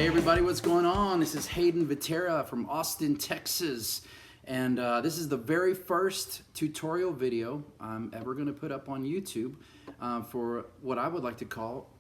Hey everybody, what's going on? This is Hayden Vitera from Austin, Texas. And this is the very first tutorial video I'm ever going to put up on YouTube for what I would like to call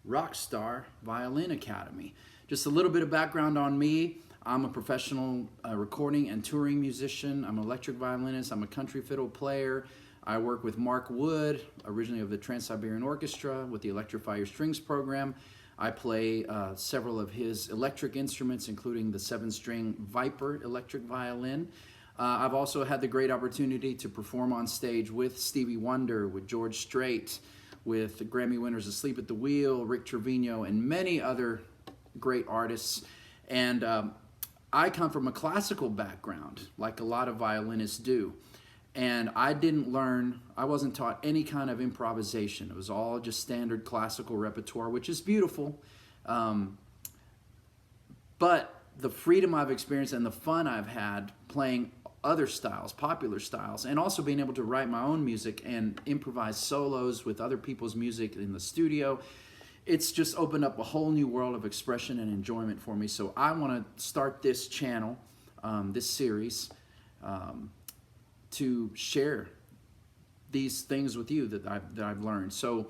Rockstar Violin Academy. Just a little bit of background on me. I'm a professional recording and touring musician. I'm an electric violinist. I'm a country fiddle player. I work with Mark Wood, originally of the Trans-Siberian Orchestra with the Electrify Your Strings program. I play several of his electric instruments, including the 7-string Viper electric violin. I've also had the great opportunity to perform on stage with Stevie Wonder, with George Strait, with the Grammy winners Asleep at the Wheel, Rick Trevino, and many other great artists. And I come from a classical background, like a lot of violinists do. And I wasn't taught any kind of improvisation. It was all just standard classical repertoire, which is beautiful. But the freedom I've experienced and the fun I've had playing other styles, popular styles, and also being able to write my own music and improvise solos with other people's music in the studio, it's just opened up a whole new world of expression and enjoyment for me. So I want to start this channel, this series, to share these things with you that I've learned. So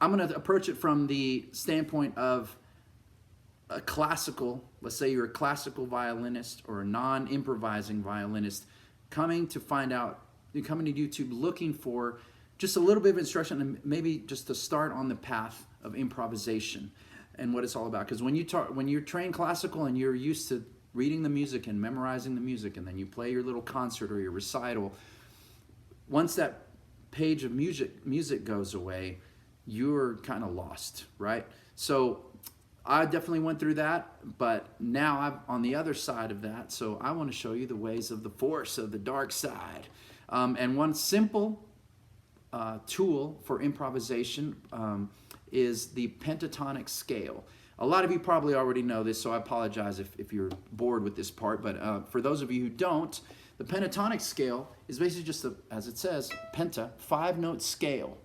I'm going to approach it from the standpoint of a classical, let's say you're a classical violinist or a non-improvising violinist coming to YouTube looking for just a little bit of instruction and maybe just to start on the path of improvisation and what it's all about. Because when you're trained classical and you're used to reading the music and memorizing the music, and then you play your little concert or your recital, once that page of music goes away, you're kind of lost, right? So I definitely went through that, but now I'm on the other side of that, so I want to show you the ways of the force of the dark side. And one simple tool for improvisation is the pentatonic scale. A lot of you probably already know this, so I apologize if you're bored with this part, but for those of you who don't, the pentatonic scale is basically just, as it says, penta, 5-note scale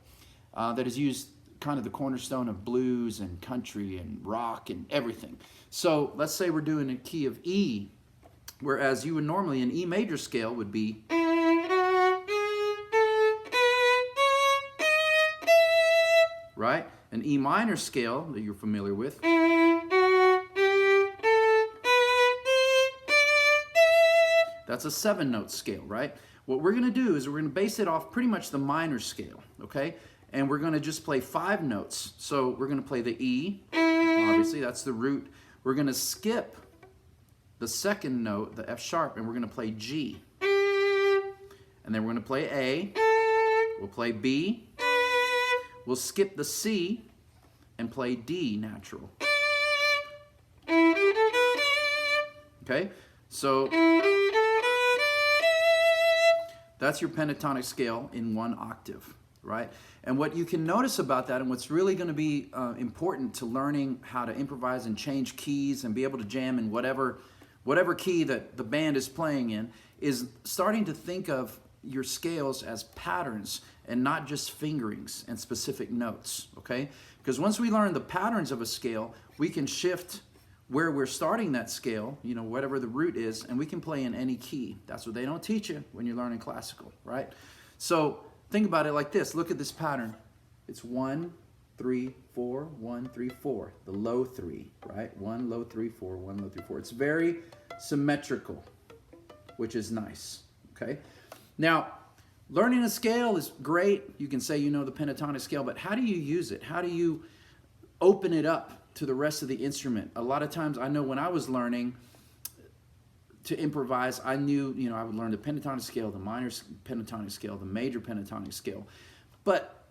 that is used kind of the cornerstone of blues and country and rock and everything. So let's say we're doing a key of E, whereas you would normally, an E major scale would be, right? An E minor scale that you're familiar with, that's a 7-note scale, right? What we're going to do is we're going to base it off pretty much the minor scale, okay? And we're going to just play 5 notes. So we're going to play the E, obviously, that's the root. We're going to skip the second note, the F sharp, and we're going to play G. And then we're going to play A, we'll play B, we'll skip the C, and play D natural. Okay, so that's your pentatonic scale in 1 octave, right? And what you can notice about that, and what's really going to be important to learning how to improvise and change keys and be able to jam in whatever key that the band is playing in, is starting to think of your scales as patterns and not just fingerings and specific notes, okay? Because once we learn the patterns of a scale, we can shift where we're starting that scale, you know, whatever the root is, and we can play in any key. That's what they don't teach you when you're learning classical, right? So think about it like this. Look at this pattern. It's 1, 3, 4, 1, 3, 4. The low 3, right? 1, low 3, 4, 1, low 3, 4. It's very symmetrical, which is nice, okay? Now, learning a scale is great. You can say you know the pentatonic scale, but how do you use it? How do you open it up to the rest of the instrument? A lot of times, I know when I was learning to improvise, I knew, you know, I would learn the pentatonic scale, the minor pentatonic scale, the major pentatonic scale. But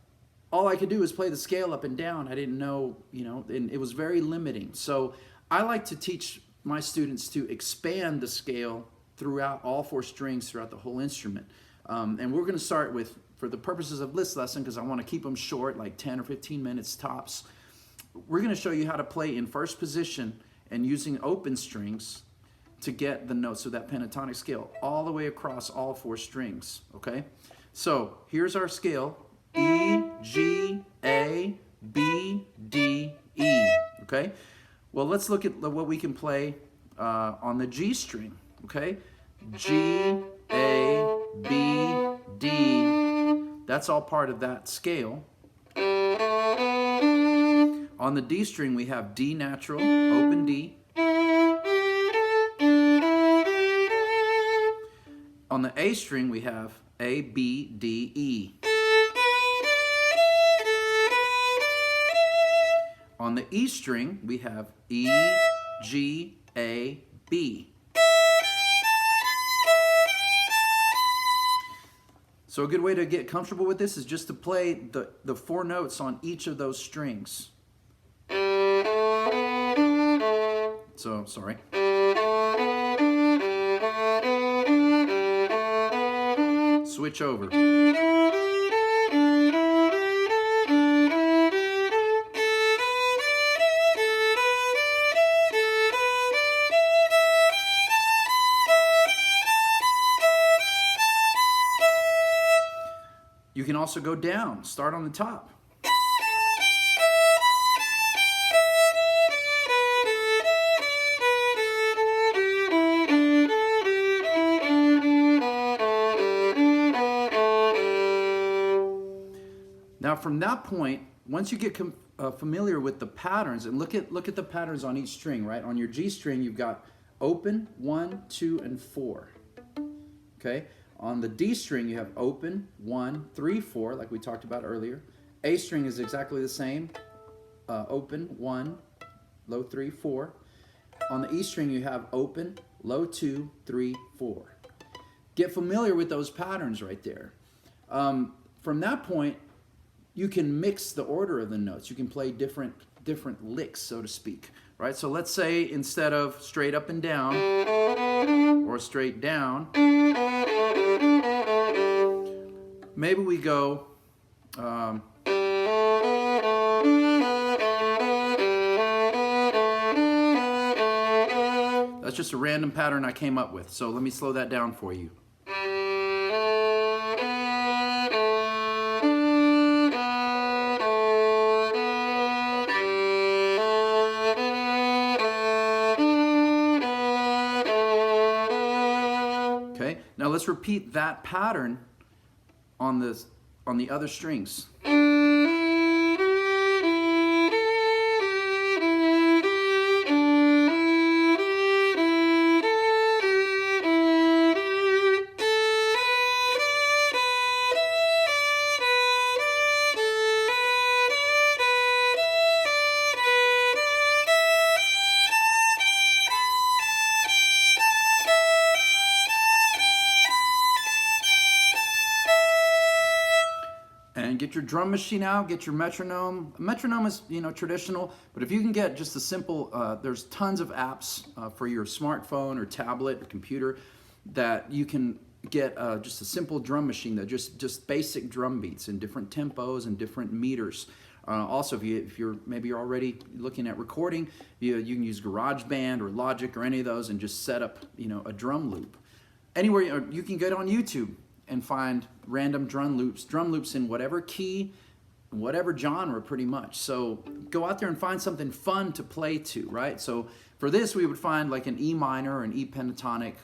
all I could do was play the scale up and down. I didn't know, you know, and it was very limiting. So I like to teach my students to expand the scale throughout all 4 strings throughout the whole instrument. And we're going to start with, for the purposes of this lesson, because I want to keep them short, like 10 or 15 minutes tops, we're going to show you how to play in first position and using open strings to get the notes of that pentatonic scale all the way across all 4 strings, okay? So here's our scale, E, G, A, B, D, E, okay? Well, let's look at what we can play on the G string, okay? G, A, B, D. That's all part of that scale. On the D string, we have D natural, open D. On the A string, we have A, B, D, E. On the E string, we have E, G, A, B. So a good way to get comfortable with this is just to play the 4 notes on each of those strings. So, sorry. Switch over. You can also go down, start on the top. Now from that point, once you get familiar with the patterns, and look at the patterns on each string, right? On your G string, you've got open, 1, 2, and 4. Okay? On the D string, you have open, 1, 3, 4, like we talked about earlier. A string is exactly the same. Open, 1, low 3, 4. On the E string, you have open, low 2, 3, 4. Get familiar with those patterns right there. From that point, you can mix the order of the notes. You can play different licks, so to speak, right? So let's say instead of straight up and down or straight down, maybe we go that's just a random pattern I came up with. So let me slow that down for you. Okay, now let's repeat that pattern on the other strings. And get your drum machine out, get your metronome. Metronome is, traditional, but if you can get just a simple, there's tons of apps for your smartphone or tablet or computer that you can get just a simple drum machine that just basic drum beats in different tempos and different meters. Also, if you're already looking at recording, you can use GarageBand or Logic or any of those and just set up, a drum loop. Anywhere you can get on YouTube and find random drum loops in whatever key, whatever genre pretty much. So go out there and find something fun to play to, right? So for this, we would find like an E minor or an E pentatonic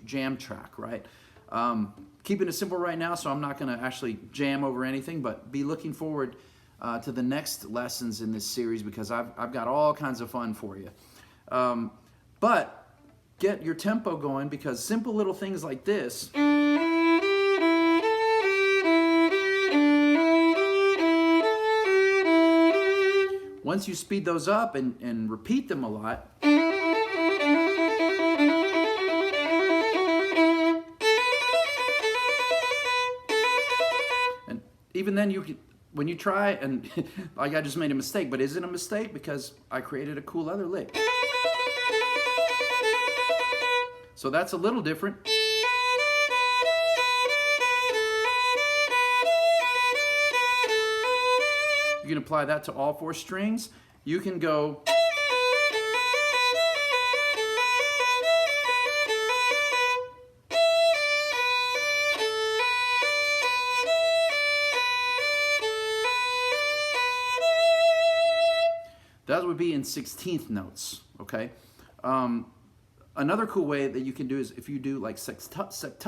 jam track, right? Keeping it simple right now, so I'm not gonna actually jam over anything, but be looking forward to the next lessons in this series because I've got all kinds of fun for you. But get your tempo going because simple little things like this, once you speed those up and repeat them a lot, and even then when you try, and like I just made a mistake, but is it a mistake? Because I created a cool other lick. So that's a little different. You can apply that to all 4 strings. You can go That would be in 16th notes, okay? Another cool way that you can do is if you do like sextuplets,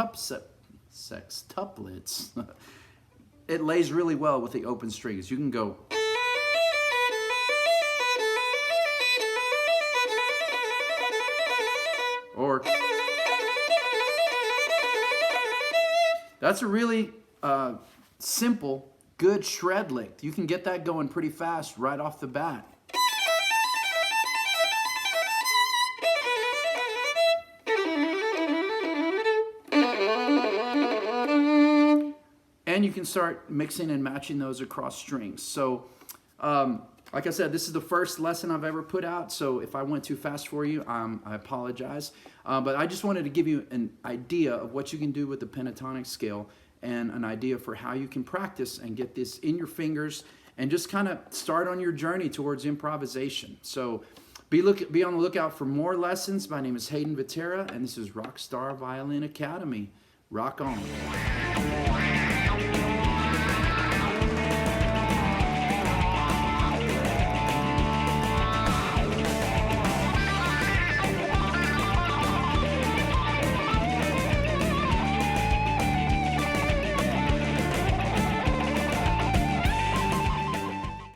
it lays really well with the open strings. You can go, or that's a really simple, good shred lick. You can get that going pretty fast right off the bat. And you can start mixing and matching those across strings. So, like I said, this is the first lesson I've ever put out, so if I went too fast for you, I apologize. But I just wanted to give you an idea of what you can do with the pentatonic scale and an idea for how you can practice and get this in your fingers and just kind of start on your journey towards improvisation. So be on the lookout for more lessons. My name is Hayden Vatera, and this is Rockstar Violin Academy. Rock on.